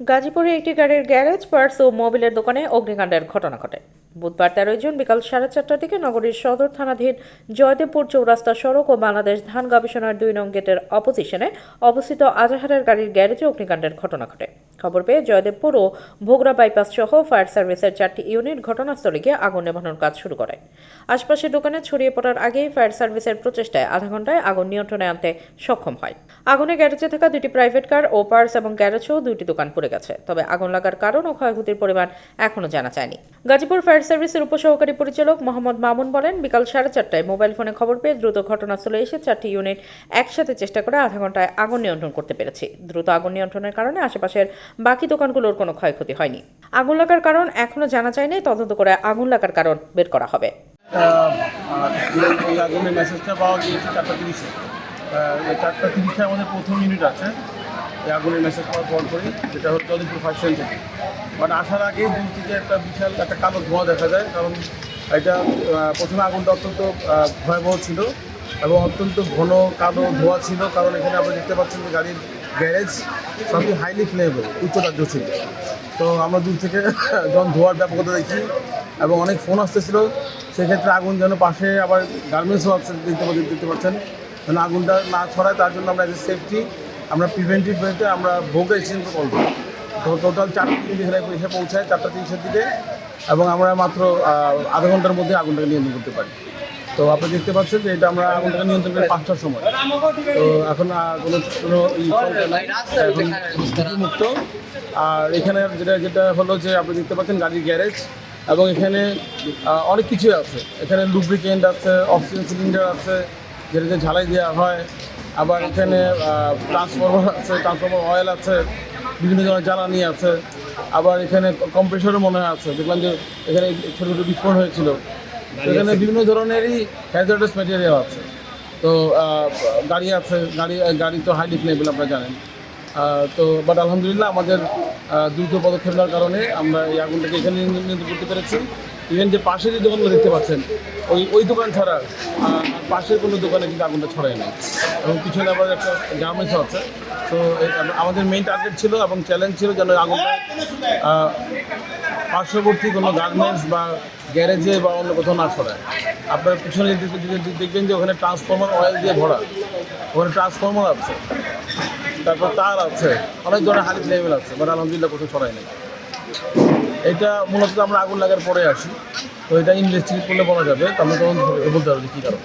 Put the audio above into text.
গাজীপুরে একটি গাড়ির গ্যারেজ, পার্টস ও মোবিলের দোকানে অগ্নিকাণ্ডের ঘটনা ঘটে। বুধবার 13 জুন বিকাল 4:30টার দিকে নগরীর সদর থানাধীন জয়দেবপুর চৌরাস্তা সড়ক ও বাংলাদেশ ধান গবেষণার 2 নং গেটের অপোজিশনে অবস্থিত আজাহারের গাড়ির গ্যারেজে অগ্নিকাণ্ডের ঘটনা ঘটে। খবর পেয়ে জয়দেবপুর ও ভোগড়া বাইপাস সহ ফায়ার সার্ভিসের 4টি ইউনিট ঘটনাস্থলে গিয়ে আগুন নেভানোর কাজ শুরু করে। আশপাশের দোকানে ছড়িয়ে পড়ার আগেই ফায়ার সার্ভিসের প্রচেষ্টায় আধা ঘন্টায় আগুন নিয়ন্ত্রণে আনতে সক্ষম হয়। আগুনে গ্যারেজে থাকা 2টি প্রাইভেট কার ও পার্টস এবং গ্যারেজসহ 2টি দোকান পুড়ে গেছে, তবে আগুন লাগার কারণ ও ক্ষয়ক্ষতির পরিমাণ এখনও জানা যায়নি। গাজীপুর ফায়ার সার্ভিসের উপসহকারী পরিচালক মোহাম্মদ মামুন বলেন, বিকাল 4:30টায় মোবাইল ফোনে খবর পেয়ে দ্রুত ঘটনাস্থলে এসে 4টি ইউনিট একসাথে চেষ্টা করে আধা ঘন্টায় আগুন নিয়ন্ত্রণ করতে পেরেছি। দ্রুত আগুন নিয়ন্ত্রণের কারণে আশেপাশের বাকি দোকানগুলোর কোনো ক্ষয়ক্ষতি হয়নি। আগুন লাগার কারণ এখনও জানা যায়নি, তদন্ত করে আগুন লাগার কারণ বের করা হবে। এই আগুনের মেসেজটা পাওয়া গিয়েছে 4:30-এ। এই 4:30-এ আমাদের প্রথম ইউনিট আছে এই আগুনের মেসেজ পাওয়ার পর করি, যেটা হচ্ছে জয়দেবপুর ফায়ার স্টেশন থেকে। বাট আসার আগে দূর থেকে একটা বিশাল একটা কালো ধোঁয়া দেখা যায়, কারণ এটা প্রথমে আগুনটা অত্যন্ত ভয়াবহ ছিল এবং অত্যন্ত ঘন কালো ধোঁয়া ছিল, কারণ এখানে আমরা দেখতে পাচ্ছেন যে গাড়ির গ্যারেজ সবই হাইলি ফ্লেমেবল, উচ্চতার্য ছিল। তো আমরা দূর থেকে যখন ধোঁয়ার ব্যাপকতা দেখি এবং অনেক ফোন আসতেছিল, সেক্ষেত্রে আগুন যেন পাশে আবার গার্মেন্টসও আছে দেখতে পাচ্ছেন, যেন আগুনটা না ছড়ায় তার জন্য আমরা এজ এ সেফটি আমরা প্রিভেন্টিভ ওয়েতে আমরা ভোগড়া এক্সচেঞ্জ করবো। তো টোটাল 4টি ইউনিট এখানে এসে পৌঁছায় 4:30-এর দিকে, এবং আমরা মাত্র আধা ঘন্টার মধ্যে আগুনটাকে নিয়ন্ত্রণ করতে পারি। তো আপনি দেখতে পাচ্ছেন যে এটা আমরা আগুনটাকে নিয়ন্ত্রণ করি 5টার সময়। তো এখন কোনো মুক্ত। আর এখানে যেটা হলো যে আপনি দেখতে পাচ্ছেন গাড়ির গ্যারেজ, এবং এখানে অনেক কিছুই আছে। এখানে লুব্রিকেন্ট আছে, অক্সিজেন সিলিন্ডার আছে যেটাতে ঝালাই দেওয়া হয়, আবার এখানে ট্রান্সফর্মার আছে, ট্রান্সফর্মার অয়েল আছে, বিভিন্ন ধরনের জ্বালানি আছে, আবার এখানে কম্প্রেসরও মনে হয় আছে। দেখলাম যে এখানে ছোটো ছোটো বিস্ফোরণ হয়েছিল। এখানে বিভিন্ন ধরনেরই হ্যাজার্ডাস ম্যাটেরিয়াল আছে। তো গাড়ি তো হাইলি ফ্লেমেবল আপনারা জানেন। তো বাট আলহামদুলিল্লাহ আমাদের দ্রুত পদক্ষেপ নেওয়ার কারণে আমরা এই আগুনটাকে এখানে নিয়ন্ত্রণ করতে পেরেছি। ইভেন যে পাশের যে দোকানগুলো দেখতে পাচ্ছেন, ওই দোকান ছাড়া পাশের কোনো দোকানে কিন্তু আগুনটা ছড়ায় না, এবং পিছনে আবার একটা গার্মেন্টসও আছে। তো আমাদের মেইন টার্গেট ছিল এবং চ্যালেঞ্জ ছিল যেন আগুনটা পার্শ্ববর্তী কোনো গার্মেন্টস বা গ্যারেজে বা অন্য কোথাও না ছড়ায়। আপনার পিছনে দেখবেন যে ওখানে ট্রান্সফর্মার অয়েল দিয়ে ভরা, ওখানে ট্রান্সফর্মার আছে, তারপর তার আছে, অনেক ধরনের হাই লেভেল আছে, বাট আলহামদুলিল্লাহ কোথাও ছড়ায় নেই। এটা মূলত আমরা আগুন লাগার পরে আসি, তো এটা ইনভেস্টিগেট করলে বলা যাবে, তাহলে তখন বলতে পারবে কী কারণ।